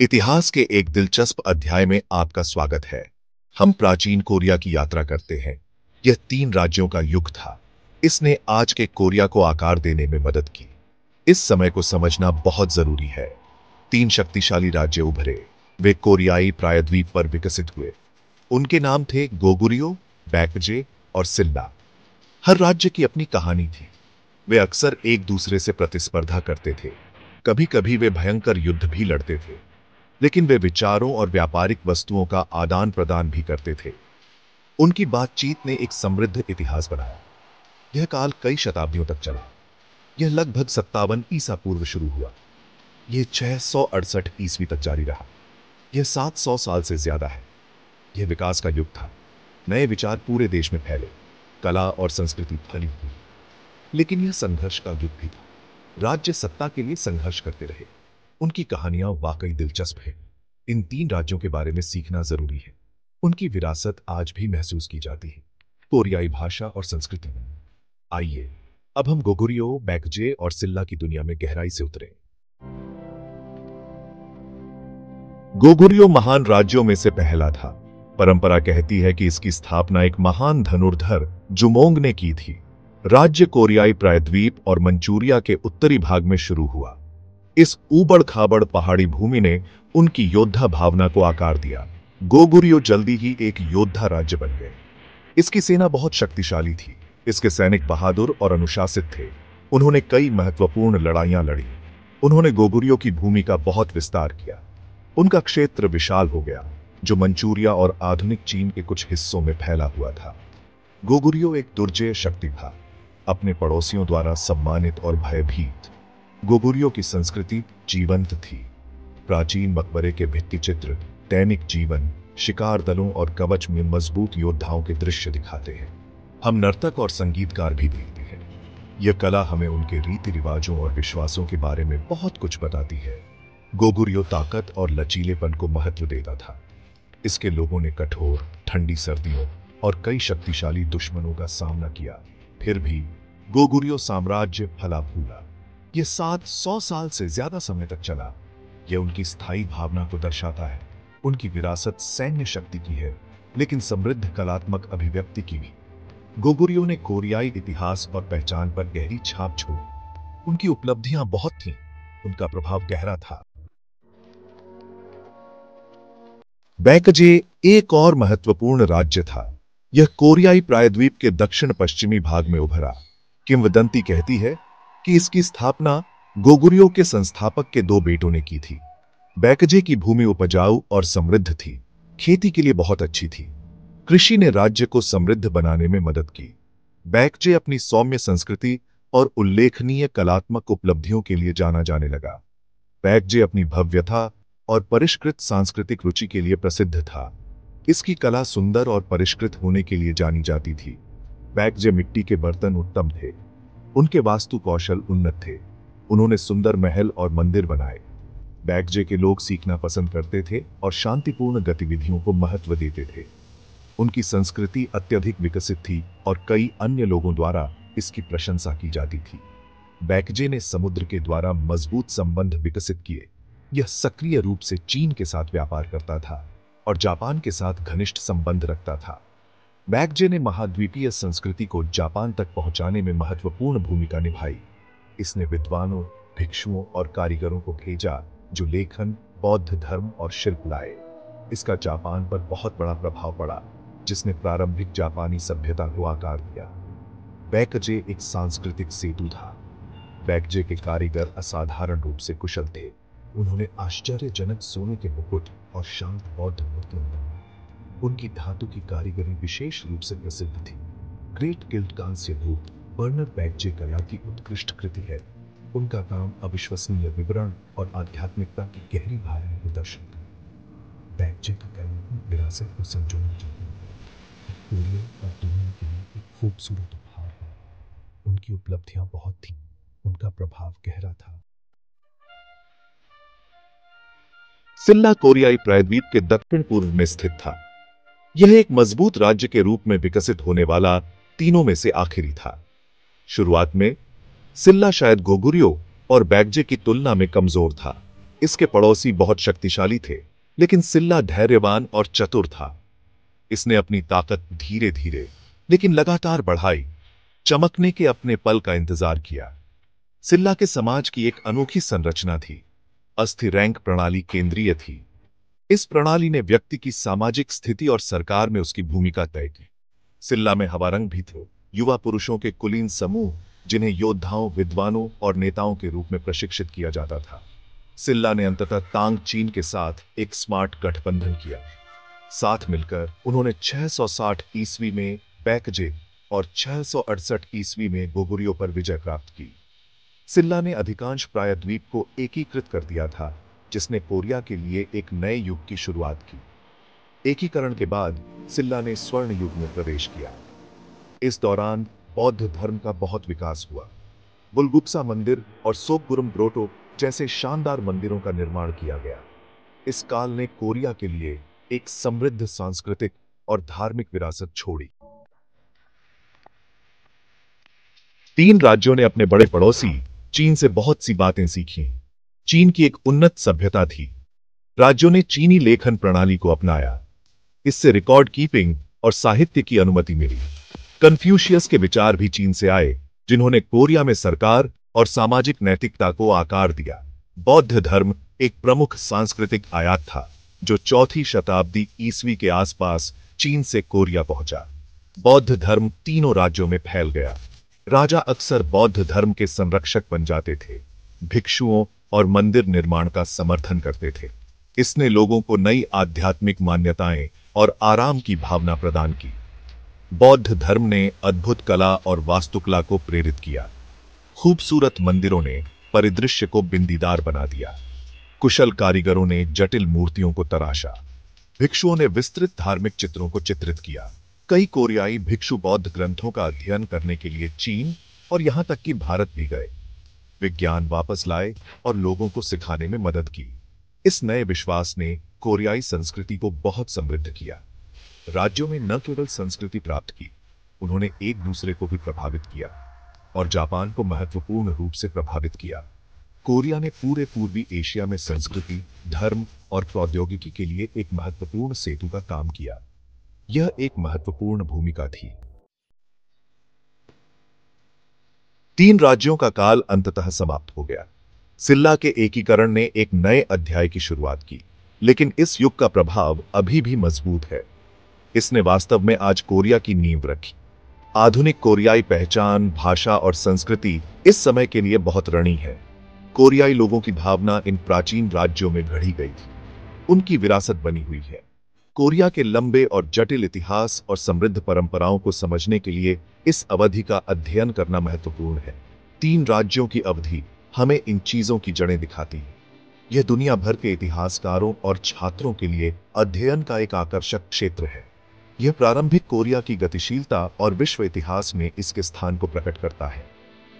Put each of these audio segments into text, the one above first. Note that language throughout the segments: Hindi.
इतिहास के एक दिलचस्प अध्याय में आपका स्वागत है। हम प्राचीन कोरिया की यात्रा करते हैं। यह 3 राज्यों का युग था। इसने आज के कोरिया को आकार देने में मदद की। इस समय को समझना बहुत जरूरी है। 3 शक्तिशाली राज्य उभरे। वे कोरियाई प्रायद्वीप पर विकसित हुए। उनके नाम थे गोगुर्यो, बैकजे और सिल्ला। हर राज्य की अपनी कहानी थी। वे अक्सर एक दूसरे से प्रतिस्पर्धा करते थे। कभी कभी वे भयंकर युद्ध भी लड़ते थे, लेकिन वे विचारों और व्यापारिक वस्तुओं का आदान प्रदान भी करते थे। उनकी बातचीत ने एक समृद्ध इतिहास बनाया। यह काल कई शताब्दियों तक चला। यह लगभग 57 ईसा पूर्व शुरू हुआ। यह 668 ईस्वी तक जारी रहा। यह 700 साल से ज्यादा है। यह विकास का युग था। नए विचार पूरे देश में फैले। कला और संस्कृति फली हुई। लेकिन यह संघर्ष का युग भी था। राज्य सत्ता के लिए संघर्ष करते रहे। उनकी कहानियां वाकई दिलचस्प है। इन 3 राज्यों के बारे में सीखना जरूरी है। उनकी विरासत आज भी महसूस की जाती है। कोरियाई भाषा और संस्कृति। आइए अब हम गोगुर्यो, बैकजे और सिल्ला की दुनिया में गहराई से उतरें। गोगुर्यो महान राज्यों में से पहला था। परंपरा कहती है कि इसकी स्थापना एक महान धनुर्धर जुमोंग ने की थी। राज्य कोरियाई प्रायद्वीप और मंचूरिया के उत्तरी भाग में शुरू हुआ। इस ऊबड़ खाबड़ पहाड़ी भूमि ने उनकी योद्धा भावना को आकार दिया। गोगुर्यो जल्दी ही एक योद्धा राज्य बन गए। इसकी सेना बहुत शक्तिशाली थी। इसके सैनिक बहादुर और अनुशासित थे। उन्होंने कई महत्वपूर्ण लड़ाइयां लड़ी। उन्होंने गोगुर्यो की भूमि का बहुत विस्तार किया। उनका क्षेत्र विशाल हो गया, जो मंचूरिया और आधुनिक चीन के कुछ हिस्सों में फैला हुआ था। गोगुर्यो एक दुर्जय शक्ति था, अपने पड़ोसियों द्वारा सम्मानित और भयभीत। गोगुर्यो की संस्कृति जीवंत थी। प्राचीन मकबरे के भित्तिचित्र, दैनिक जीवन, शिकार दलों और कवच में मजबूत योद्धाओं के दृश्य दिखाते हैं। हम नर्तक और संगीतकार भी देखते हैं। यह कला हमें उनके रीति रिवाजों और विश्वासों के बारे में बहुत कुछ बताती है। गोगुर्यो ताकत और लचीलेपन को महत्व देता था। इसके लोगों ने कठोर, ठंडी सर्दियों और कई शक्तिशाली दुश्मनों का सामना किया। फिर भी गोगुर्यो साम्राज्य फला फूला। यह 700 साल से ज्यादा समय तक चला। यह उनकी स्थायी भावना को दर्शाता है। उनकी विरासत सैन्य शक्ति की है, लेकिन समृद्ध कलात्मक अभिव्यक्ति की भी। गोगुर्यो ने कोरियाई इतिहास और पहचान पर गहरी छाप छोड़ी। उनकी उपलब्धियां बहुत थीं। उनका प्रभाव गहरा था। बैकजे एक और महत्वपूर्ण राज्य था। यह कोरियाई प्रायद्वीप के दक्षिण पश्चिमी भाग में उभरा। किंवदंती कहती है कि इसकी स्थापना गोगुर्यो के संस्थापक के 2 बेटों ने की थी। बैकजे की भूमि उपजाऊ और समृद्ध थी। खेती के लिए बहुत अच्छी थी। कृषि ने राज्य को समृद्ध बनाने में मदद की। बैकजे अपनी सौम्य संस्कृति और उल्लेखनीय कलात्मक उपलब्धियों के लिए जाना जाने लगा। बैकजे अपनी भव्यता और परिष्कृत सांस्कृतिक रुचि के लिए प्रसिद्ध था। इसकी कला सुंदर और परिष्कृत होने के लिए जानी जाती थी। बैकजे मिट्टी के बर्तन उत्तम थे। उनके वास्तु कौशल उन्नत थे। उन्होंने सुंदर महल और मंदिर बनाए। बैकजे के लोग सीखना पसंद करते थे और शांतिपूर्ण गतिविधियों को महत्व देते थे। उनकी संस्कृति अत्यधिक विकसित थी और कई अन्य लोगों द्वारा इसकी प्रशंसा की जाती थी। बैकजे ने समुद्र के द्वारा मजबूत संबंध विकसित किए। यह सक्रिय रूप से चीन के साथ व्यापार करता था और जापान के साथ घनिष्ठ संबंध रखता था। बैकजे ने महाद्वीपीय संस्कृति को जापान तक पहुंचाने में महत्वपूर्ण भूमिका निभाई। इसने विद्वानों, भिक्षुओं और कारीगरों को भेजा, जो लेखन, बौद्ध धर्म और शिल्प लाए। इसका जापान पर बहुत बड़ा प्रभाव पड़ा, जिसने प्रारंभिक जापानी सभ्यता को आकार दिया। बैकजे एक सांस्कृतिक सेतु था। बैकजे के कारीगर असाधारण रूप से कुशल थे। उन्होंने आश्चर्यजनक सोने के मुकुट और शांत बौद्ध मूर्तियां बनाई। उनकी धातु की कारीगरी विशेष रूप से प्रसिद्ध थी। ग्रेट गिल्ड कांस्य रूप बर्नर बैकजे कला की उत्कृष्ट कृति है। उनका काम अविश्वसनीय विवरण और आध्यात्मिकता की गहरी भावना को दर्शाता है। बैकजे की कलात्मक विरासत को संजोना चाहिए। कोरिया और दुनिया के लिए एक खूबसूरत उपहार है। उनकी उपलब्धियां बहुत थीं। उनका प्रभाव गहरा था। सिल्ला कोरियाई प्रायद्वीप के दक्षिण पूर्व में स्थित था। यह एक मजबूत राज्य के रूप में विकसित होने वाला तीनों में से आखिरी था। शुरुआत में सिल्ला शायद गोगुर्यो और बैकजे की तुलना में कमजोर था। इसके पड़ोसी बहुत शक्तिशाली थे, लेकिन सिल्ला धैर्यवान और चतुर था। इसने अपनी ताकत धीरे धीरे लेकिन लगातार बढ़ाई, चमकने के अपने पल का इंतजार किया। सिल्ला के समाज की एक अनोखी संरचना थी। अस्थि रैंक प्रणाली केंद्रीय थी। इस प्रणाली ने व्यक्ति की सामाजिक स्थिति और सरकार में उसकी भूमिका तय की। सिल्ला में हवारंग भी थे, युवा पुरुषों के कुलीन समूह, जिन्हें योद्धाओं, विद्वानों और नेताओं के रूप में प्रशिक्षित किया जाता था। सिल्ला ने अंततः तांग चीन के साथ एक स्मार्ट गठबंधन किया। साथ मिलकर उन्होंने 660 ईस्वी में बैकजे और 668 ईस्वी में गोगुरियो पर विजय प्राप्त की। सिल्ला ने अधिकांश प्रायद्वीप को एकीकृत कर दिया था, जिसने कोरिया के लिए एक नए युग की शुरुआत की। एकीकरण के बाद सिल्ला ने स्वर्ण युग में प्रवेश किया। इस दौरान बौद्ध धर्म का बहुत विकास हुआ। बुलगुप्सा मंदिर और सोकगुरम ग्रोटो जैसे शानदार मंदिरों का निर्माण किया गया। इस काल ने कोरिया के लिए एक समृद्ध सांस्कृतिक और धार्मिक विरासत छोड़ी। तीन राज्यों ने अपने बड़े पड़ोसी चीन से बहुत सी बातें सीखी। चीन की एक उन्नत सभ्यता थी। राज्यों ने चीनी लेखन प्रणाली को अपनाया। इससे रिकॉर्ड कीपिंग और साहित्य की अनुमति मिली। कन्फ्यूशियस के विचार भी चीन से आए, जिन्होंने कोरिया में सरकार और सामाजिक नैतिकता को आकार दिया। बौद्ध धर्म एक प्रमुख सांस्कृतिक आयात था, जो चौथी शताब्दी ईस्वी के आसपास चीन से कोरिया पहुंचा। बौद्ध धर्म तीनों राज्यों में फैल गया। राजा अक्सर बौद्ध धर्म के संरक्षक बन जाते थे, भिक्षुओं और मंदिर निर्माण का समर्थन करते थे। इसने लोगों को नई आध्यात्मिक मान्यताएं और आराम की भावना प्रदान की। बौद्ध धर्म ने अद्भुत कला और वास्तुकला को प्रेरित किया। खूबसूरत मंदिरों ने परिदृश्य को बिंदीदार बना दिया। कुशल कारीगरों ने जटिल मूर्तियों को तराशा। भिक्षुओं ने विस्तृत धार्मिक चित्रों को चित्रित किया। कई कोरियाई भिक्षु बौद्ध ग्रंथों का अध्ययन करने के लिए चीन और यहां तक कि भारत भी गए। विज्ञान वापस लाए और लोगों को सिखाने में मदद की। इस नए विश्वास ने कोरियाई संस्कृति को बहुत समृद्ध किया। राज्यों में न केवल संस्कृति प्राप्त की, उन्होंने एक दूसरे को भी प्रभावित किया और जापान को महत्वपूर्ण रूप से प्रभावित किया। कोरिया ने पूरे पूर्वी एशिया में संस्कृति, धर्म और प्रौद्योगिकी के लिए एक महत्वपूर्ण सेतु का काम किया। यह एक महत्वपूर्ण भूमिका थी। तीन राज्यों का काल अंततः समाप्त हो गया। सिल्ला के एकीकरण ने एक नए अध्याय की शुरुआत की, लेकिन इस युग का प्रभाव अभी भी मजबूत है। इसने वास्तव में आज कोरिया की नींव रखी। आधुनिक कोरियाई पहचान, भाषा और संस्कृति इस समय के लिए बहुत ऋणी है। कोरियाई लोगों की भावना इन प्राचीन राज्यों में गढ़ी गई थी, उनकी विरासत बनी हुई है। कोरिया के लंबे और जटिल इतिहास और समृद्ध परंपराओं को समझने के लिए इस अवधि का अध्ययन करना महत्वपूर्ण है। तीन राज्यों की अवधि हमें इन चीजों की जड़ें दिखाती है। यह दुनिया भर के इतिहासकारों और छात्रों के लिए अध्ययन का एक आकर्षक क्षेत्र है। यह प्रारंभिक कोरिया की गतिशीलता और विश्व इतिहास में इसके स्थान को प्रकट करता है।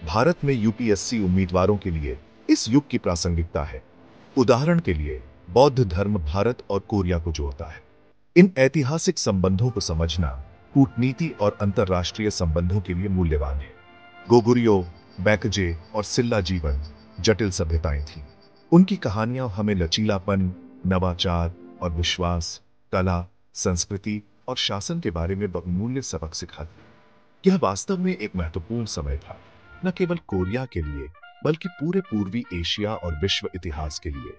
भारत में यूपीएससी उम्मीदवारों के लिए इस युग की प्रासंगिकता है। उदाहरण के लिए, बौद्ध धर्म भारत और कोरिया को जोड़ता है। इन ऐतिहासिक संबंधों को समझना कूटनीति और अंतर्राष्ट्रीय संबंधों के लिए मूल्यवान है। गोगुरियो, बैकजे और सिल्ला जीवन जटिल सभ्यताएं थीं। उनकी कहानियां हमें लचीलापन, नवाचार और विश्वास, कला, संस्कृति और शासन के बारे में बहुमूल्य सबक सिखाती। यह वास्तव में एक महत्वपूर्ण समय था, न केवल कोरिया के लिए बल्कि पूरे पूर्वी एशिया और विश्व इतिहास के लिए।